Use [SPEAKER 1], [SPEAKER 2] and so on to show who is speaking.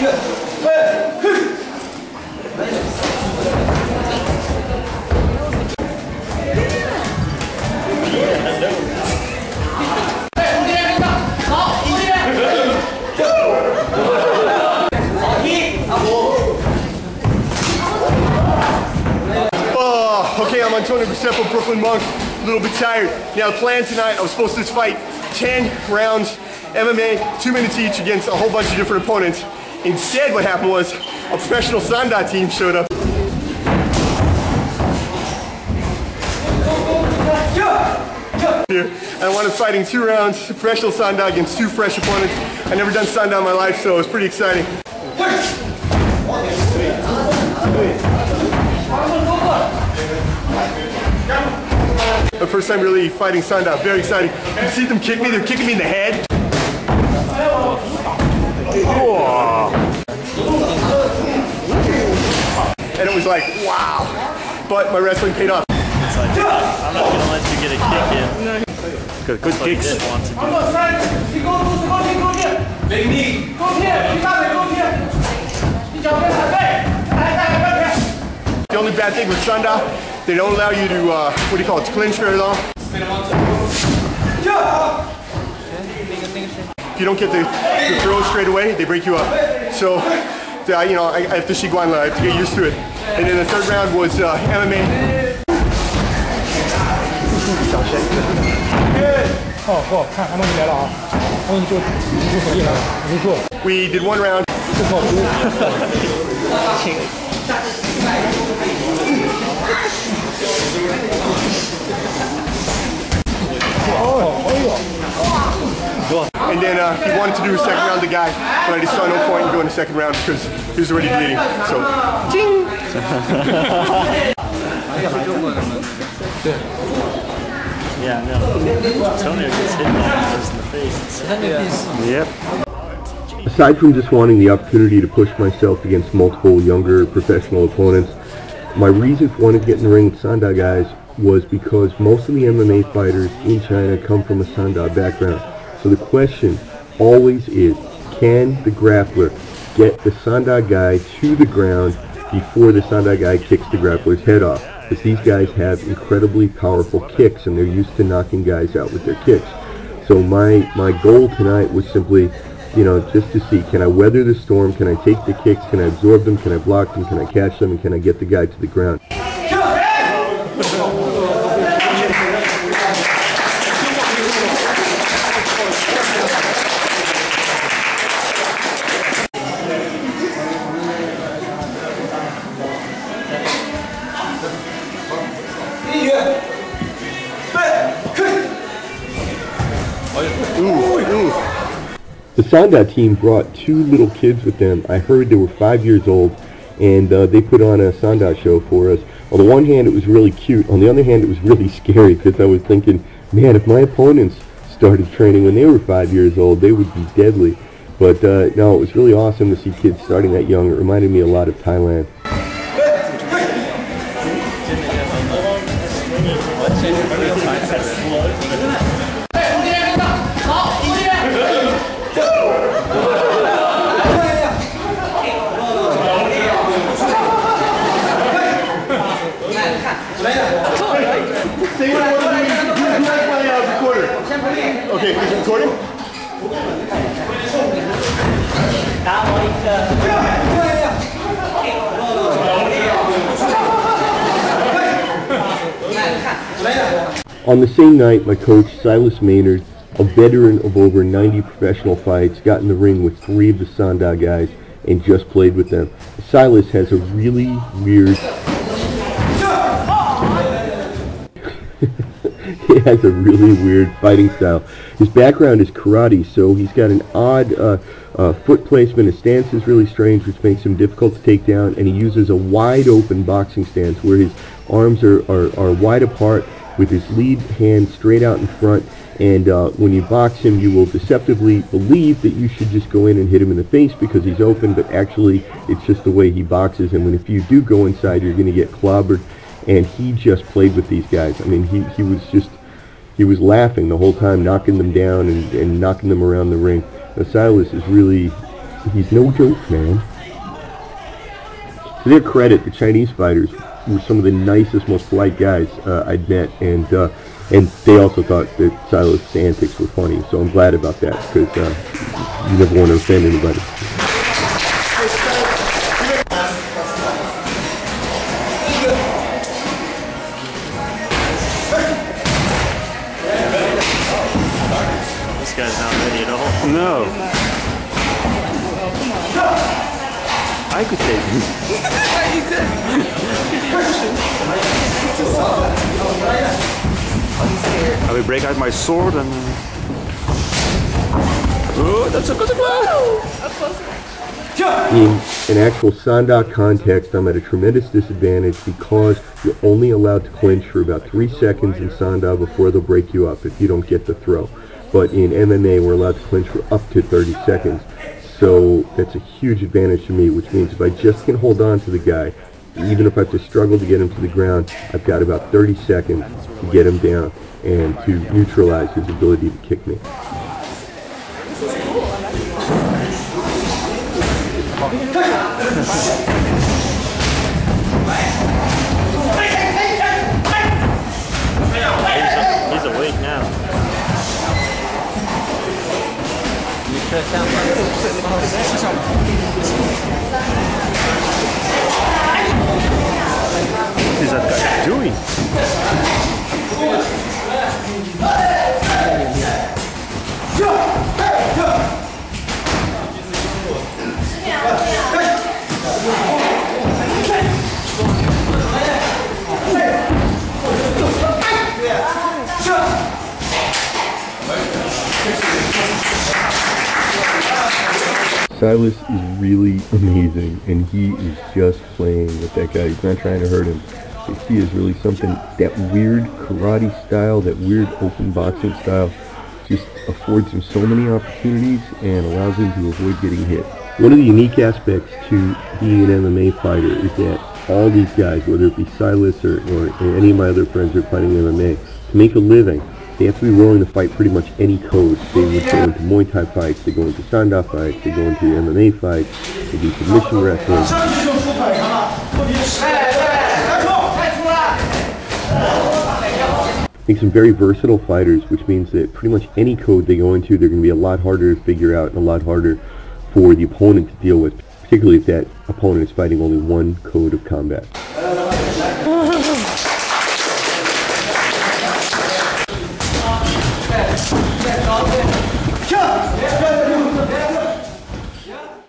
[SPEAKER 1] Okay, I'm Antonio Graceffo, Brooklyn Monk, a little bit tired. Now the plan tonight, I was supposed to fight 10 rounds, MMA, 2 minutes each against a whole bunch of different opponents. Instead, what happened was a professional Sanda team showed up. Here, and I wanted fighting 2 rounds, professional Sanda against 2 fresh opponents. I've never done Sanda in my life, so it was pretty exciting. The first time really fighting Sanda, very exciting. You see them kick me, they're kicking me in the head. And it was like, wow. But my wrestling paid off.
[SPEAKER 2] It's like, I'm not going to let you get a kick in.
[SPEAKER 3] Good kicks.
[SPEAKER 1] The only bad thing with Sanda, they don't allow you to, what do you call it, clinch very long. If you don't get the throw straight away, they break you up. So, you know, I have to shiguanla, I have to get used to it. And then the third round was MMA. We did 1 round. And then he wanted to do a second round, the guy, but I just saw no point in going to second round because he was already bleeding. So, ting!
[SPEAKER 2] Yeah, no. Antonio gets hit in the face.
[SPEAKER 3] Yep.
[SPEAKER 4] Aside from just wanting the opportunity to push myself against multiple younger professional opponents, my reason for wanting to get in the ring with Sanda guys was because most of the MMA fighters in China come from a Sanda background. So the question always is, can the grappler get the Sanda guy to the ground before the Sanda guy kicks the grappler's head off? Because these guys have incredibly powerful kicks and they're used to knocking guys out with their kicks. So my goal tonight was simply, you know, just to see, can I weather the storm? Can I take the kicks? Can I absorb them? Can I block them? Can I catch them? And can I get the guy to the ground? The Sanda team brought 2 little kids with them. I heard they were 5 years old, and they put on a Sanda show for us. On the one hand, it was really cute. On the other hand, it was really scary because I was thinking, man, if my opponents started training when they were 5 years old, they would be deadly. But no, it was really awesome to see kids starting that young. It reminded me a lot of Thailand.
[SPEAKER 1] Okay, is it recording?
[SPEAKER 4] On the same night, my coach, Silas Maynard, a veteran of over 90 professional fights, got in the ring with 3 of the Sanda guys and just played with them. Silas has a really weird... He has a really weird fighting style. His background is karate, so he's got an odd foot placement. His stance is really strange, which makes him difficult to take down, and he uses a wide open boxing stance where his arms are wide apart with his lead hand straight out in front, and when you box him, you will deceptively believe that you should just go in and hit him in the face because he's open, but actually it's just the way he boxes him, and if you do go inside, you're going to get clobbered. And he just played with these guys. I mean, he was laughing the whole time, knocking them down and knocking them around the ring. Silas is really he's no joke, man. To their credit, the Chinese fighters were some of the nicest, most polite guys I'd met, and they also thought that Silas' antics were funny, so I'm glad about that, because you never want to offend anybody.
[SPEAKER 2] This guy's not ready at all.
[SPEAKER 3] No. I could take him. I will break out my sword and... Oh, that's a good one!
[SPEAKER 4] In an actual Sanda context, I'm at a tremendous disadvantage because you're only allowed to clinch for about 3 seconds in Sanda before they'll break you up if you don't get the throw. But in MMA, we're allowed to clinch for up to 30 seconds. So that's a huge advantage to me, which means if I just can hold on to the guy, even if I have to struggle to get him to the ground, I've got about 30 seconds to get him down and to neutralize his ability to kick me.
[SPEAKER 2] He's awake now.
[SPEAKER 3] What is that guy doing?
[SPEAKER 4] Silas is really amazing, and he is just playing with that guy. He's not trying to hurt him. He is really something. That weird karate style, that weird open boxing style, just affords him so many opportunities and allows him to avoid getting hit. One of the unique aspects to being an MMA fighter is that all these guys, whether it be Silas or any of my other friends who are fighting MMA, to make a living, they have to be willing to fight pretty much any code. They would go into Muay Thai fights, they go into Sanda fights, they go into MMA fights, they do submission wrestling. Make some very versatile fighters, which means that pretty much any code they go into, they're going to be a lot harder to figure out and a lot harder for the opponent to deal with, particularly if that opponent is fighting only one code of combat.